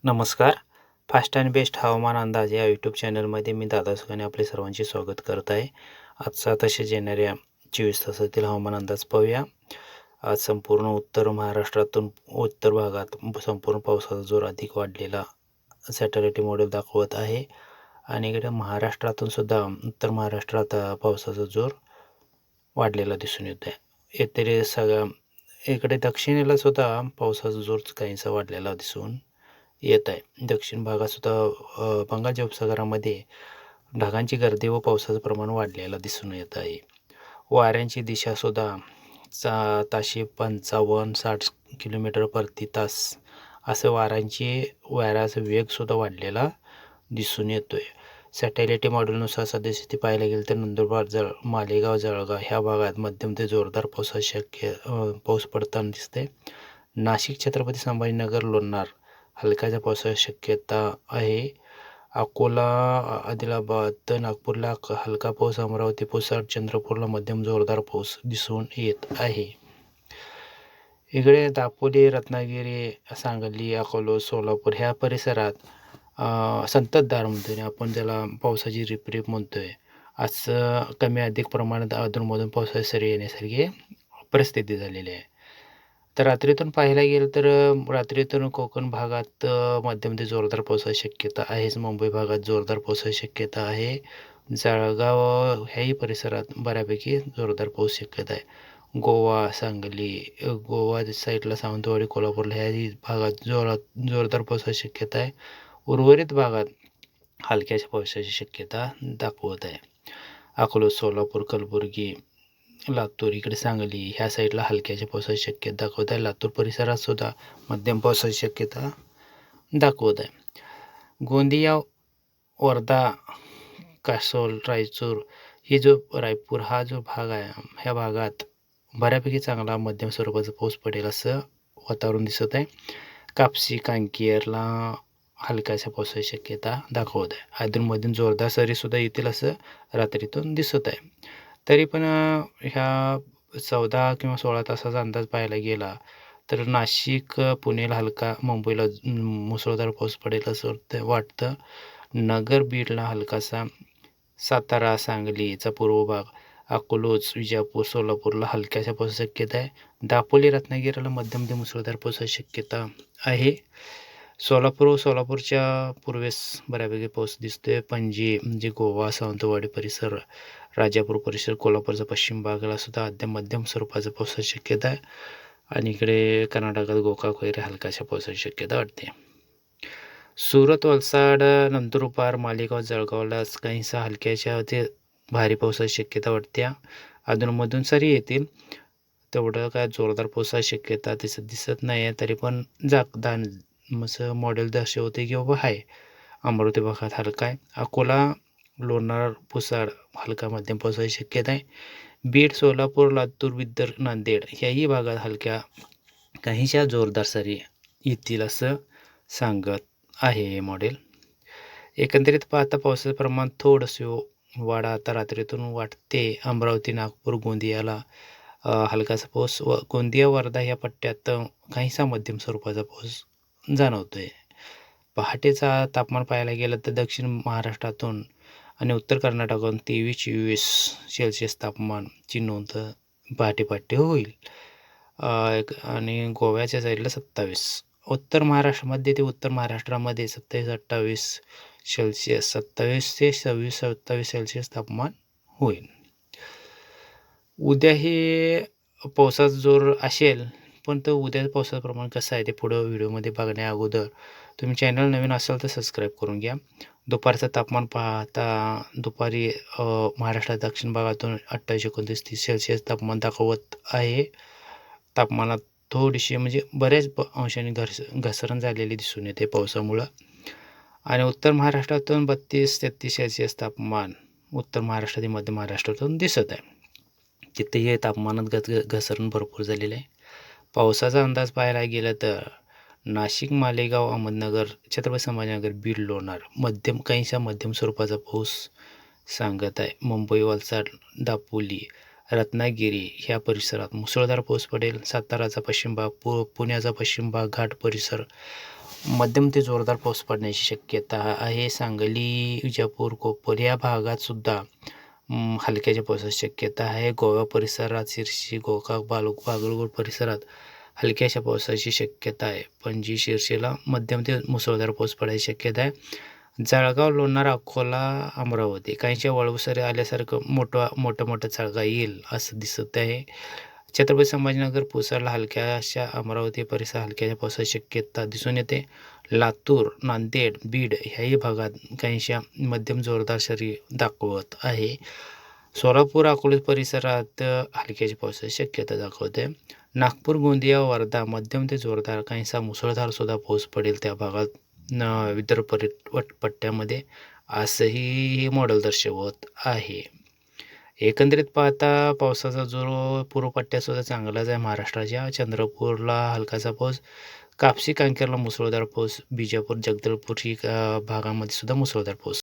नमस्कार. Fast and best हवामान अंदाज या यूट्यूब चॅनलमध्ये मी दादा सुकाने आपले सर्वांचे स्वागत करत आहे. आजचा तसेच येणाऱ्या 24 तासातील हवामान अंदाज पाहूया. आज संपूर्ण उत्तर महाराष्ट्रातून उत्तर भागात संपूर्ण पावसाचा जोर अधिक वाढलेला सॅटेलाइट मॉडेल दाखवत आहे आणि इकडे महाराष्ट्रातून सुद्धा उत्तर महाराष्ट्रात पावसाचा जोर वाढलेला दिसून येत आहे. इतर सगळ्या इकडे दक्षिणेला सुद्धा पावसाचा जोर काहीसा वाढलेला दिसून येत आहे. दक्षिण भागातसुद्धा बंगालच्या उपसागरामध्ये ढगांची गर्दी व पावसाचं प्रमाण वाढलेलं दिसून येत आहे. वाऱ्यांची दिशासुद्धा ताशी 55-60 किलोमीटर प्रति तास असं वाऱ्याचा वेगसुद्धा वाढलेला दिसून येतो आहे. सॅटेलाइट मॉडेलनुसार सद्यस्थिती पाहायला गेलं तर नंदुरबार, मालेगाव, जळगाव ह्या भागात मध्यम ते जोरदार पाऊस पडताना दिसते. नाशिक, छत्रपती संभाजीनगर, लोणार हलक्याच्या पावसाची शक्यता आहे. अकोला, आदिलाबाद, नागपूरला हलका पाऊस, अमरावती, पुसद, चंद्रपूरला मध्यम जोरदार पाऊस दिसून येत आहे. इकडे दापोली, रत्नागिरी, सांगली, अकोला, सोलापूर ह्या परिसरात संततधार म्हणतो आपण ज्याला पावसाची रिपरिप म्हणतोय, असं कमी अधिक प्रमाणात अधूनमधून पावसाची सरी येण्यासारखी परिस्थिती झालेली आहे. तर रात्रीतून पाहायला गेलं तर रात्रीतून कोकण भागात मध्यम ते जोरदार पावसाची शक्यता आहेच. मुंबई भागात जोरदार पावसाची शक्यता आहे. जळगाव ह्याही परिसरात बऱ्यापैकी जोरदार पाऊस शक्यता आहे. गोवा, सांगली, गोवा साईडला सावंतवाडी, कोल्हापूरला ह्याही भागात जोरदार पावसाची शक्यता आहे. उर्वरित भागात हलक्याच्या पावसाची शक्यता दाखवत आहे. अकोला, सोलापूर, कलबुर्गी, लातूर, इकडे सांगली ह्या साईडला हलक्याच्या पावसाची शक्यता दाखवत आहे. लातूर परिसरात सुद्धा मध्यम पावसाची शक्यता दाखवत आहे. गोंदिया, वर्धा, कासोल, रायचूर रायपूर हा जो भाग आहे ह्या भागात बऱ्यापैकी चांगला मध्यम स्वरूपाचा पाऊस पडेल असं वातावरण दिसत आहे. कापसी, कांकेरला हलक्याच्या पावसाची शक्यता दाखवत आहे. अधूनमधून जोरदार सरीसुद्धा येतील असं रात्रीतून दिसत आहे. तरी पण ह्या 14 किंवा 16 तासाचा अंदाज पाहायला गेला तर नाशिक, पुणेला हलका, मुंबईला मुसळधार पाऊस पडेल असं वाटतं. नगर, बीडला हलकासा, सातारा, सांगलीचा पूर्व भाग, अकोलोज, विजापूर, सोलापूरला हलक्याच्या पावसाची शक्यता आहे. दापोली, रत्नागिरीला मध्यम ते मुसळधार पावसाची शक्यता आहे. सोलापूरच्या पूर्वेस बऱ्यापैकी पाऊस दिसतोय. पणजी म्हणजे गोवा, सावंतवाडी परिसर, राजापूर परिसर, कोल्हापूरचा पश्चिम भागाला सुद्धा मध्यम स्वरूपाचा पावसाची शक्यता आहे. आणि इकडे कर्नाटकात गोकाक वगैरे हलकाच्या पावसाची शक्यता वाटते. सुरत, वलसाड, नंदुरबार, मालेगाव, जळगावला काहीसा हलक्याच्या ते भारी पावसाची शक्यता वाटते. अधूनमधून सरी येतील, तेवढं काय जोरदार पावसाची शक्यता दिसत नाही आहे. तरी पण असं मॉडेल दर्शवते की बाबा आहे. अमरावती भागात हलका आहे. अकोला, लोणार, पुसद हलका मध्यम पावसाची शक्यता आहे. बीड, सोलापूर, लातूर, बिदर, नांदेड ह्याही भागात हलक्या काहीशा जोरदार सरी येतील असं सांगत आहे हे मॉडेल. एकंदरीत पाहता पावसाचं प्रमाण थोडंसं वाढा आता रात्रीतून वाटते. अमरावती, नागपूर, गोंदियाला हलकासा पाऊस व गोंदिया, वर्धा या पट्ट्यात काहीसा मध्यम स्वरूपाचा पाऊस जाणवतोय. पहाटेचा तापमान पाहायला गेलं तर दक्षिण महाराष्ट्रातून आणि उत्तर कर्नाटकातून 23-24 सेल्सिअस तापमानची नोंद पहाटे होईल. आणि गोव्याच्या साईडला 27. उत्तर महाराष्ट्रामध्ये 27-28 सेल्सिअस, 27 ते 26-27 सेल्सिअस तापमान होईल. उद्याही पावसाचा जोर असेल, पण तो उद्याचं पावसाचं प्रमाण कसं आहे ते पुढं व्हिडिओमध्ये बघण्या अगोदर तुम्ही चॅनल नवीन असाल तर सबस्क्राईब करून घ्या. दुपारचं तापमान पाहता दुपारी महाराष्ट्रात दक्षिण भागातून 28-29-30 सेल्सिअस तापमान दाखवत आहे. तापमानात थोडीशी म्हणजे बऱ्याच अंशाने घसरण झालेली दिसून येते पावसामुळं. आणि उत्तर महाराष्ट्रातून 32-33 सेल्सिअस तापमान उत्तर महाराष्ट्रातील मध्य महाराष्ट्रातून दिसत आहे. तिथेही तापमानात घसरण भरपूर झालेलं आहे. पावसाचा अंदाज पाहायला गेलं तर नाशिक, मालेगाव, अहमदनगर, छत्रपती संभाजीनगर, बीड, लोणार काहीशा मध्यम स्वरूपाचा पाऊस सांगत आहे. मुंबई, वलसाड, दापोली, रत्नागिरी ह्या परिसरात मुसळधार पाऊस पडेल. साताराचा पश्चिम भाग, पुण्याचा पश्चिम भाग, घाट परिसर, मध्यम ते जोरदार पाऊस पडण्याची शक्यता आहे. सांगली, विजापूर, कोल्हापूर या भागात सुद्धा हलक्याच्या पावसाची शक्यता आहे. गोवा परिसरात, शिर्सी, गोकाक, बागलकोट परिसरात हलक्याशा पावसाची शक्यता आहे. पणजी, शिर्सीला मध्यम ते मुसळधार पाऊस पडायची शक्यता आहे. जळगाव, लोणार, अकोला, अमरावती काहींच्या वळवसरी आल्यासारखं मोठं चाळगा येईल असं दिसत आहे. छत्रपती संभाजीनगर, पुसरला हलक्याशा, अमरावती परिसर हलक्याच्या पावसाची शक्यता दिसून येते. लातूर, नांदेड, बीड ह्याही भागात काहीशा मध्यम जोरदार सरी दाखवत आहे. सोलापूर, अकोले परिसरात हलक्याच्या पावसाची शक्यता दाखवते. नागपूर, गोंदिया, वर्धा मध्यम ते जोरदार काहीसा मुसळधार सुद्धा पाऊस पडेल त्या भागात विदर्भ पट्ट्यामध्ये असंही हे मॉडेल दर्शवत आहे. एकंदरीत पाहता पावसाचा जोर पूर्व पट्ट्यातसुद्धा चांगलाच आहे. महाराष्ट्राच्या चंद्रपूरला हलकासा पाऊस, कापसी, कांकेरला मुसळधार पाऊस, बिजापूर, जगदलपूर ही भागामध्ये सुद्धा मुसळधार पाऊस